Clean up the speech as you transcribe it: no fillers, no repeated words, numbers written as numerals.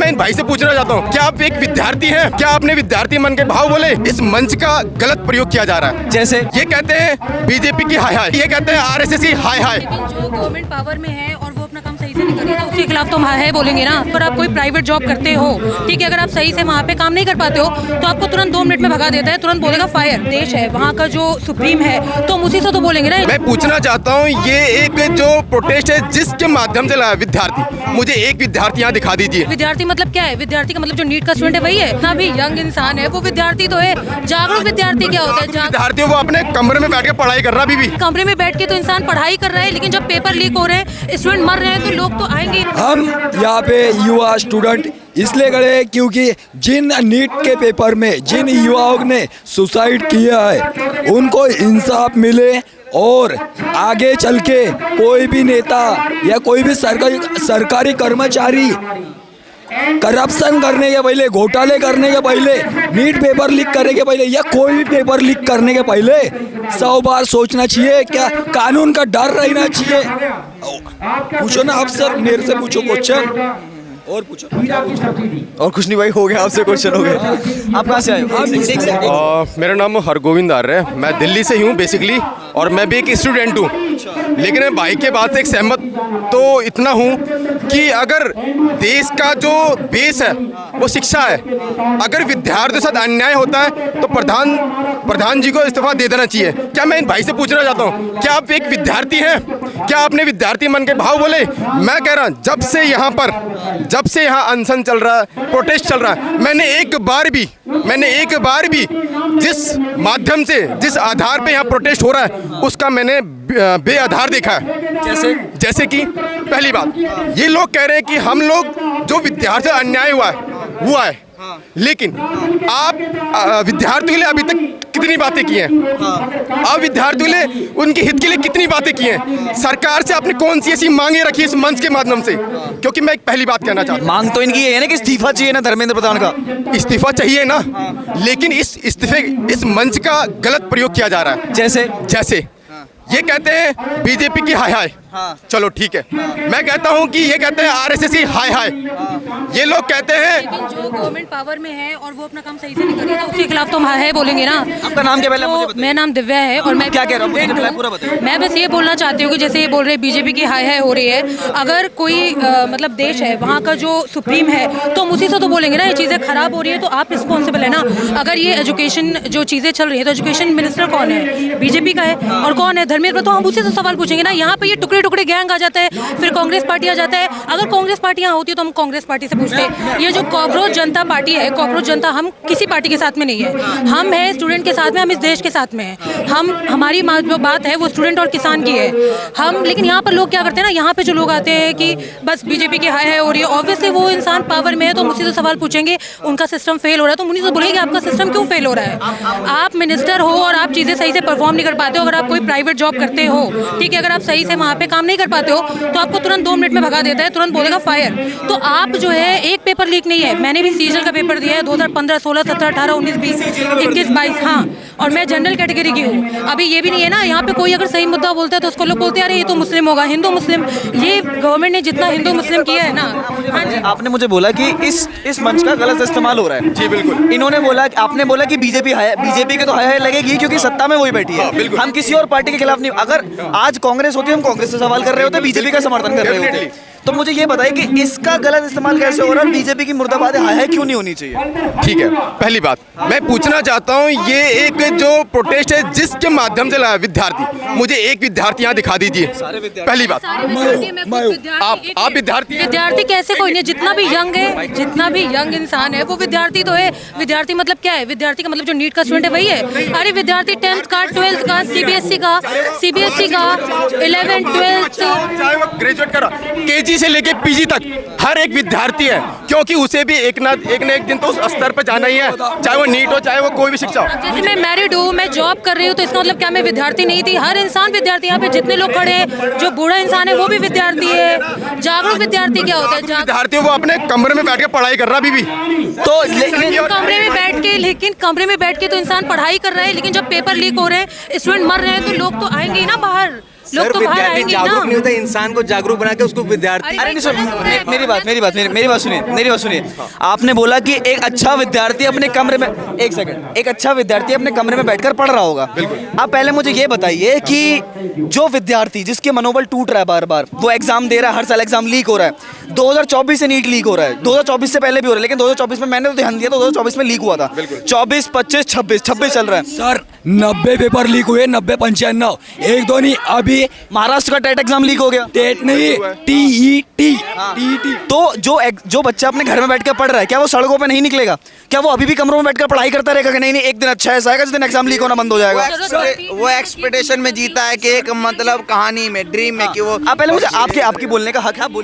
मैं इन भाई से पूछना चाहता हूँ, क्या आप एक विद्यार्थी हैं? क्या आपने विद्यार्थी मन के भाव बोले? इस मंच का गलत प्रयोग किया जा रहा है। जैसे ये कहते हैं बीजेपी की हाय हाय, ये कहते हैं आरएसएस की हाय हाय। लेकिन जो गवर्नमेंट पावर में है और वो अपना काम सही से नहीं कर रही है तो उसके खिलाफ तो हम हाय हाय बोलेंगे ना। अगर आप कोई प्राइवेट जॉब करते हो, ठीक है, अगर आप सही से वहाँ पे काम नहीं कर पाते हो तो आपको तुरंत 2 मिनट में भगा देता है, तुरंत बोलेगा फायर। देश है, वहाँ का जो सुप्रीम है तो हम उसी से तो बोलेंगे ना। मैं पूछना चाहता हूँ, ये एक जो प्रोटेस्ट है जिसके माध्यम से लाया विद्यार्थी, मुझे एक विद्यार्थी यहाँ दिखा दीजिए। विद्यार्थी मतलब क्या है? विद्यार्थी का मतलब जो नीट का स्टूडेंट है वही है ना। भी यंग इंसान है वो विद्यार्थी तो है। जागरूक विद्यार्थी क्या होता है? विद्यार्थी वो अपने कमरे में बैठ के पढ़ाई कर रहा अभी। कमरे में बैठ के तो इंसान पढ़ाई कर रहा है, लेकिन जब पेपर लीक हो रहे हैं, स्टूडेंट मर रहे हैं तो लोग तो आएंगे। हम यहाँ पे युवा स्टूडेंट इसलिए खड़े क्योंकि जिन नीट के पेपर में जिन युवाओं ने सुसाइड किया है उनको इंसाफ मिले और आगे चल के कोई भी नेता या कोई भी सरकारी कर्मचारी करप्शन करने के पहले, घोटाले करने के पहले, नीट पेपर लीक करने के पहले या कोई भी पेपर लीक करने के पहले 100 बार सोचना चाहिए। क्या कानून का डर रहना चाहिए? पूछो ना आप सर, मेरे से पूछो क्वेश्चन और पूछो। और कुछ नहीं भाई, हो गया आपसे क्वेश्चन हो गया। आप कहाँ से आए हो? मेरा नाम हरगोविंद आर्य है, मैं दिल्ली से ही हूँ बेसिकली, और मैं भी एक स्टूडेंट हूँ। लेकिन मैं भाई के बात से एक सहमत तो इतना हूँ कि अगर देश का जो बेस है वो शिक्षा है, अगर विद्यार्थियों के साथ अन्याय होता है तो प्रधान जी को इस्तीफा दे देना चाहिए। क्या मैं इन भाई से पूछना चाहता हूँ, क्या आप एक विद्यार्थी हैं? क्या आपने विद्यार्थी मन के भाव बोले? मैं कह रहा हूँ, जब से यहाँ अनशन चल रहा है, प्रोटेस्ट चल रहा है, मैंने एक बार भी जिस माध्यम से, जिस आधार पे यहाँ प्रोटेस्ट हो रहा है उसका मैंने बेआधार देखा है। जैसे कि पहली बात, ये लोग कह रहे हैं कि हम लोग जो विद्यार्थी अन्याय हुआ है, लेकिन आप विद्यार्थियों के लिए अभी तक कितनी बातें की हैं? आप विद्यार्थियों के लिए, उनके हित के लिए कितनी बातें की हैं? सरकार से आपने कौन सी ऐसी मांगे रखी है इस मंच के माध्यम से? क्योंकि मैं एक पहली बात कहना चाहता हूँ, मांग तो इनकी ये है ना कि इस्तीफा चाहिए ना धर्मेंद्र प्रधान का। इस्तीफा चाहिए ना, लेकिन इस मंच का गलत प्रयोग किया जा रहा है। जैसे ये कहते हैं बीजेपी की हाय हाय, चलो ठीक है, मैं कहता हूँ कि ये कहते हैं आरएसएस की हाय हाय। ये लोग कहते हैं, लेकिन जो गवर्नमेंट पावर में है और वो अपना काम सही से नहीं कर रही है तो उसके खिलाफ तो हम हाय हाय बोलेंगे ना। आपका नाम क्या? पहले मुझे बताइए। मेरा नाम दिव्या है और मैं क्या कह रहा हूँ पूरा बताइए। मैं बस ये बोलना चाहती हूँ कि जैसे ये बोल रहे हैं बीजेपी की हाय हाय हो रही है, अगर कोई मतलब देश है, वहाँ का जो सुप्रीम है तो हम उसी से तो बोलेंगे ना। ये चीज़ें खराब हो रही है तो आप रिस्पॉन्सिबल है ना। अगर ये एजुकेशन जो चीज़ें चल रही है तो एजुकेशन मिनिस्टर कौन है? बीजेपी का है। और कौन है? धर्मेंद्र। तो हम उसी से सवाल पूछेंगे ना। यहाँ पे ये टुकड़े टुकड़े गैंग आ जाता है, फिर कांग्रेस पार्टी आ जाता है। अगर कांग्रेस पार्टी यहाँ होती है तो हम कांग्रेस पार्टी से पूछते हैं। ये जो कॉकरोच जनता पार्टी है, कॉकरोच जनता, हम किसी पार्टी के साथ में नहीं है। हम है स्टूडेंट के साथ में, हम इस देश के साथ में हैं। हमारी जो बात है वो स्टूडेंट और किसान की है। हम लेकिन यहाँ पर लोग क्या करते हैं ना, यहाँ पे जो लोग आते हैं कि बस बीजेपी की हाय हाय हो रही है, ऑब्वियसली वो इंसान पावर में है तो हम उसी से सवाल पूछेंगे, उनका सिस्टम फेल हो रहा है तो उन्हीं से बोलेंगे आपका सिस्टम क्यों फेल हो रहा है? आप मिनिस्टर हो और आप चीज़ें सही से परफॉर्म नहीं कर पाते हो। अगर आप कोई प्राइवेट जॉब करते हो, ठीक है, अगर आप सही से वहाँ पे काम नहीं कर पाते हो तो आपको तुरंत 2 मिनट में भगा देता है, तुरंत बोलेगा फायर। तो आप जो है, एक पेपर लीक नहीं है, मैंने भी सीजल का पेपर दिया है 2015, 16, 17, 18, 19, 20, 21, 22, हाँ, और मैं जनरल कैटेगरी की हूँ। अभी ये भी नहीं है ना, यहाँ पे कोई अगर सही मुद्दा बोलता है तो उसको लोग बोलते हैं अरे ये तो मुस्लिम होगा, हिंदू मुस्लिम। ये गवर्नमेंट ने जितना हिंदू मुस्लिम किया है ना। हाँ जी, आपने मुझे बोला कि इस मंच का गलत इस्तेमाल हो रहा है। जी बिल्कुल। इन्होंने बोला, आपने बोला कि बीजेपी के तो हाय हाय लगेगी क्योंकि सत्ता में वही बैठी है। हम किसी और पार्टी के खिलाफ नहीं। अगर आज कांग्रेस होती, हम कांग्रेस से सवाल कर रहे होते, बीजेपी का समर्थन कर रहे होते। तो मुझे ये बताइए कि इसका गलत इस्तेमाल कैसे हो रहा है? बीजेपी की मुर्दाबाद हाय हाय क्यों नहीं होनी चाहिए? ठीक है, पहली बात मैं पूछना चाहता हूँ, ये एक जो प्रोटेस्ट है जिसके माध्यम से लाया विद्यार्थी, मुझे एक विद्यार्थी यहाँ दिखा दीजिए। पहली बात, आप विद्यार्थी कैसे? कोई नहीं, जितना भी यंग है, जितना भी यंग इंसान है वो विद्यार्थी तो है। विद्यार्थी मतलब क्या है? विद्यार्थी का मतलब जो नीट का स्टूडेंट है वही है। अरे विद्यार्थी 10th का, 12th का, सीबीएसई का, 11th 12th, चाहे वो ग्रेजुएट करा, केजी से लेके पीजी तक हर एक विद्यार्थी है, क्योंकि उसे भी एक ना एक दिन तो उस स्तर पर जाना ही है, चाहे वो नीट हो, चाहे वो कोई भी शिक्षा हो। जैसे मैं मैरिड हूँ, मैं जॉब कर रही हूँ, तो इसका मतलब क्या मैं विद्यार्थी नहीं थी? हर इंसान विद्यार्थी। यहाँ पे जितने लोग खड़े हैं, जो बूढ़ा इंसान है वो भी विद्यार्थी है। जागरूक विद्यार्थी क्या होता है? विद्यार्थी वो अपने कमरे में बैठ के पढ़ाई कर रहा अभी भी। तो लेकिन कमरे में बैठ के तो इंसान पढ़ाई कर रहा है, लेकिन जब पेपर लीक हो रहे हैं, स्टूडेंट मर रहे हैं तो लोग तो आएंगे ही ना बाहर। लोग सर तो बाहर विद्यार्थी आएंगे जागरूक नहीं ना। होता, इंसान को जागरूक बना के उसको विद्यार्थी। अरे नहीं सुन, मेरी बात सुनिए। आपने बोला कि एक अच्छा विद्यार्थी अपने कमरे में, एक सेकंड, एक अच्छा विद्यार्थी अपने कमरे में बैठकर पढ़ रहा होगा। आप पहले मुझे ये बताइए कि जो विद्यार्थी जिसके मनोबल टूट रहा है बार बार, वो एग्जाम दे रहा है, हर साल एग्जाम लीक हो रहा है, 2024 से नीट लीक हो रहा है, 2024 से पहले भी हो रहा है, लेकिन 2024 में मैंने तो ध्यान दिया, 2024 में लीक हुआ था, 24, 25, 26 चल रहा है। सर 90 पेपर लीक हुए, 90, 95, एक दो नहीं, अभी महाराष्ट्र का टेट एग्जाम लीक हो गया। टेट नहीं, TET। तो जो बच्चा अपने घर में बैठकर पढ़ रहा है, क्या वो सड़कों पे नहीं निकलेगा? क्या वो अभी भी कमरों में बैठकर पढ़ाई करता रहेगा कि नहीं नहीं एक दिन अच्छा ऐसा आएगा जिस दिन एग्जाम लीक होना बंद हो जाएगा? वो एक्सपेक्टेशन में जीता है कि एक मतलब कहानी में, ड्रीम में कि वो आप पहले मुझे आपके बोलने का हक है, आप बोलिए।